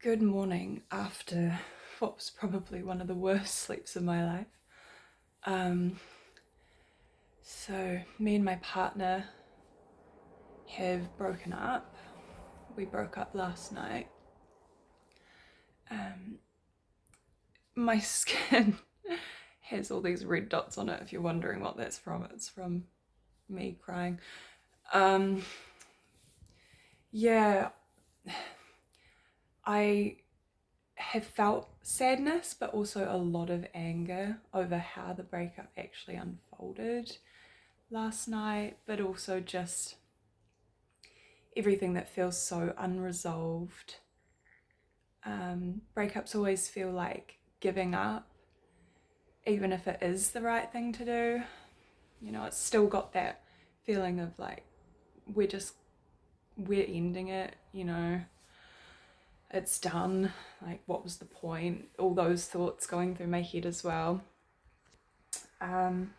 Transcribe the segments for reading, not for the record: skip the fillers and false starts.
Good morning after what was probably one of the worst sleeps of my life. Um, so, me and my partner have broken up. We broke up last night. Um, my skin has all these red dots on it, if you're wondering what that's from. It's from me crying. Um, yeah, I have felt sadness, but also a lot of anger over how the breakup actually unfolded last night, but also just everything that feels so unresolved. Breakups always feel like giving up, even if it is the right thing to do. You know, it's still got that feeling of like we're just we're ending it. You know, it's done. Like, what was the point? All those thoughts going through my head as well. Um,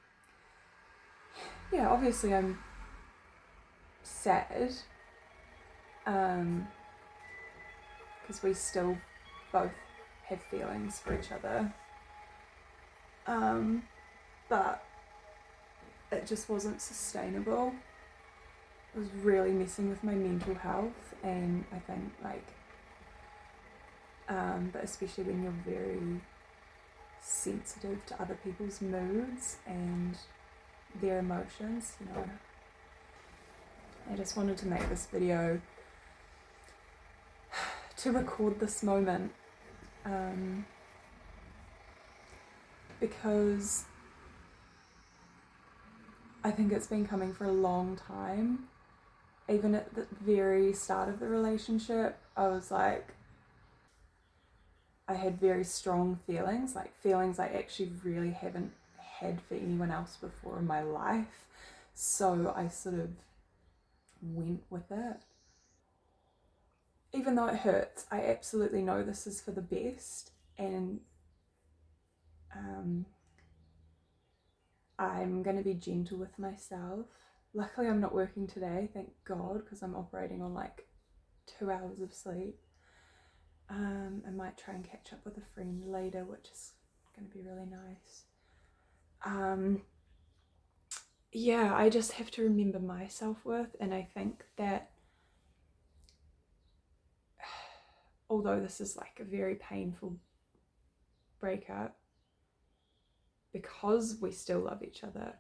yeah, obviously I'm sad because we still both have feelings for each other. But it just wasn't sustainable. It was really messing with my mental health, and I think but especially when you're very sensitive to other people's moods and their emotions, you know. I just wanted to make this video to record this moment because I think it's been coming for a long time. Even at the very start of the relationship, I was like, I had very strong feelings, like feelings I actually really haven't had for anyone else before in my life. So I sort of went with it. Even though it hurts, I absolutely know this is for the best, and I'm going to be gentle with myself. Luckily, I'm not working today, thank God, because I'm operating on like 2 hours of sleep. I might try and catch up with a friend later, which is going to be really nice. Yeah, I just have to remember my self-worth, and I think that although this is like a very painful breakup, because we still love each other,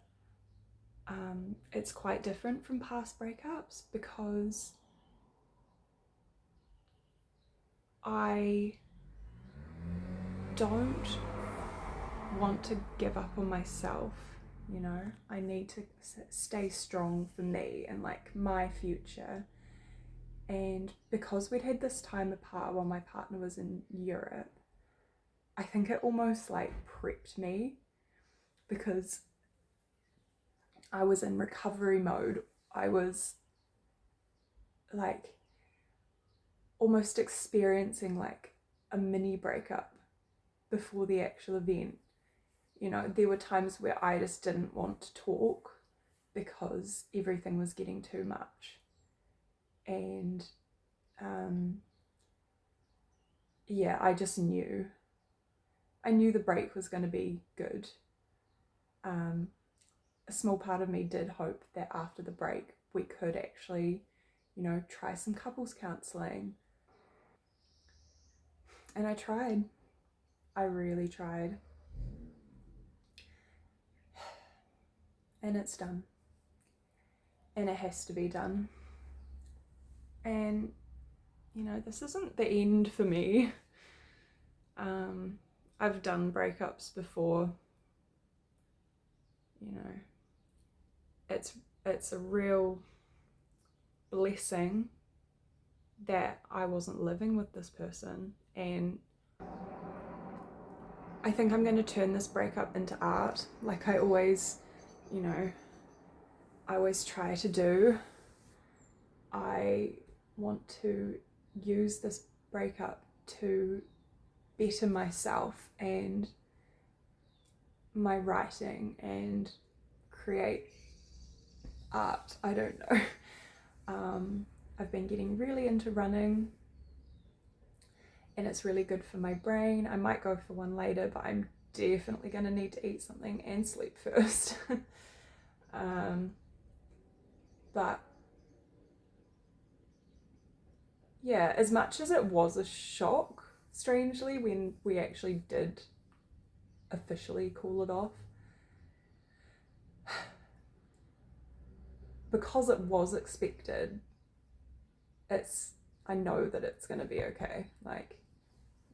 it's quite different from past breakups because I don't want to give up on myself. You know, I need to stay strong for me and like my future. And because we'd had this time apart while my partner was in Europe, I think it almost like prepped me because I was in recovery mode. I was like almost experiencing like a mini breakup before the actual event. You know, there were times where I just didn't want to talk because everything was getting too much. And yeah, I just knew. I knew the break was going to be good. A small part of me did hope that after the break we could actually, you know, try some couples counseling. And I tried. I really tried. And it's done. And it has to be done. And, you know, this isn't the end for me. I've done breakups before. You know, it's a real blessing that I wasn't living with this person, and I think I'm going to turn this breakup into art, like I always, you know, I always try to do. I want to use this breakup to better myself and my writing and create art. I don't know. I've been getting really into running, and it's really good for my brain. I might go for one later, but I'm definitely going to need to eat something and sleep first. But yeah, as much as it was a shock, strangely, when we actually did officially call it off, because it was expected, I know that it's going to be okay. Like,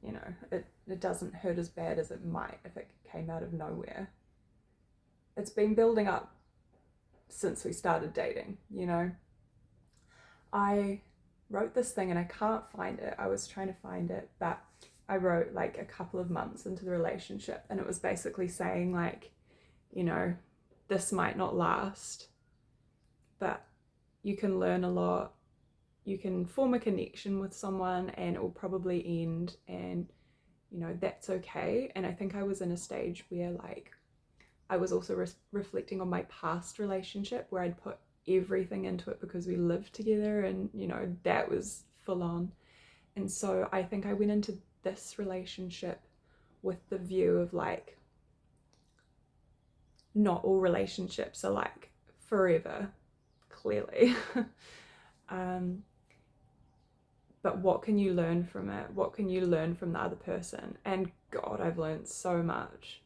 you know, it doesn't hurt as bad as it might if it came out of nowhere. It's been building up since we started dating, you know. I wrote this thing and I can't find it. I was trying to find it, but I wrote like a couple of months into the relationship, and it was basically saying, like, you know, this might not last, but you can learn a lot. You can form a connection with someone and it will probably end, and you know, that's okay. And I think I was in a stage where, like, I was also reflecting on my past relationship where I'd put everything into it because we lived together, and you know, that was full on. And so I think I went into this relationship with the view of, like, not all relationships are like forever, clearly. But what can you learn from it? What can you learn from the other person? And God, I've learned so much.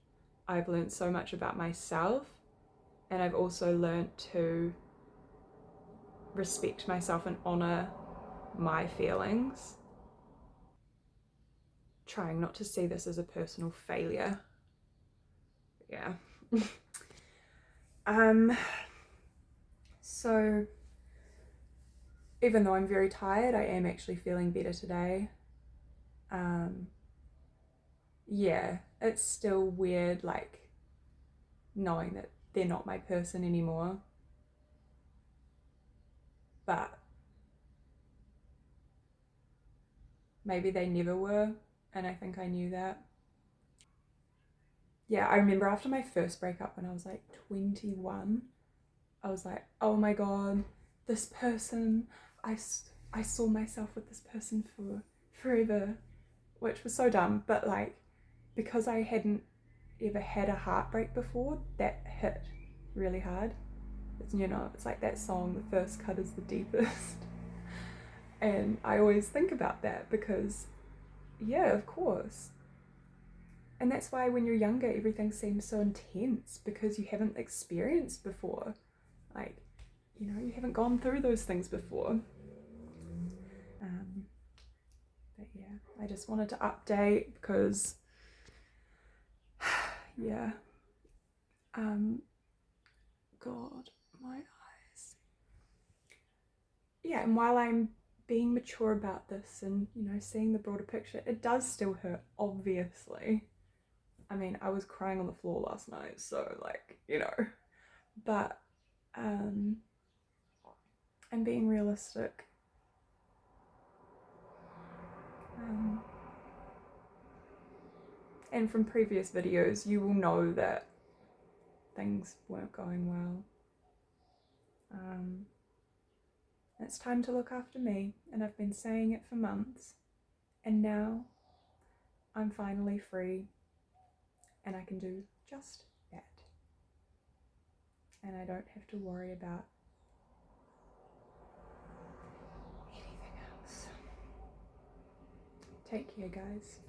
I've learned so much about myself, and I've also learned to respect myself and honor my feelings. Trying not to see this as a personal failure. Yeah. So even though I'm very tired, I am actually feeling better today. Yeah, it's still weird, like, knowing that they're not my person anymore. But maybe they never were, and I think I knew that. Yeah, I remember after my first breakup when I was like 21, I was like, oh my God, this person, I saw myself with this person for forever, which was so dumb. But like, because I hadn't ever had a heartbreak before, that hit really hard. It's, you know, it's like that song, the first cut is the deepest. And I always think about that because, yeah, of course. And that's why when you're younger, everything seems so intense because you haven't experienced before. Like, you know, you haven't gone through those things before. But yeah, I just wanted to update because, yeah, God, my eyes. Yeah, and while I'm being mature about this and, you know, seeing the broader picture, it does still hurt, obviously. I mean, I was crying on the floor last night, so, like, you know, but I'm being realistic. And from previous videos, you will know that things weren't going well. It's time to look after me, and I've been saying it for months, and now I'm finally free and I can do just that. And I don't have to worry about anything else. Take care, guys.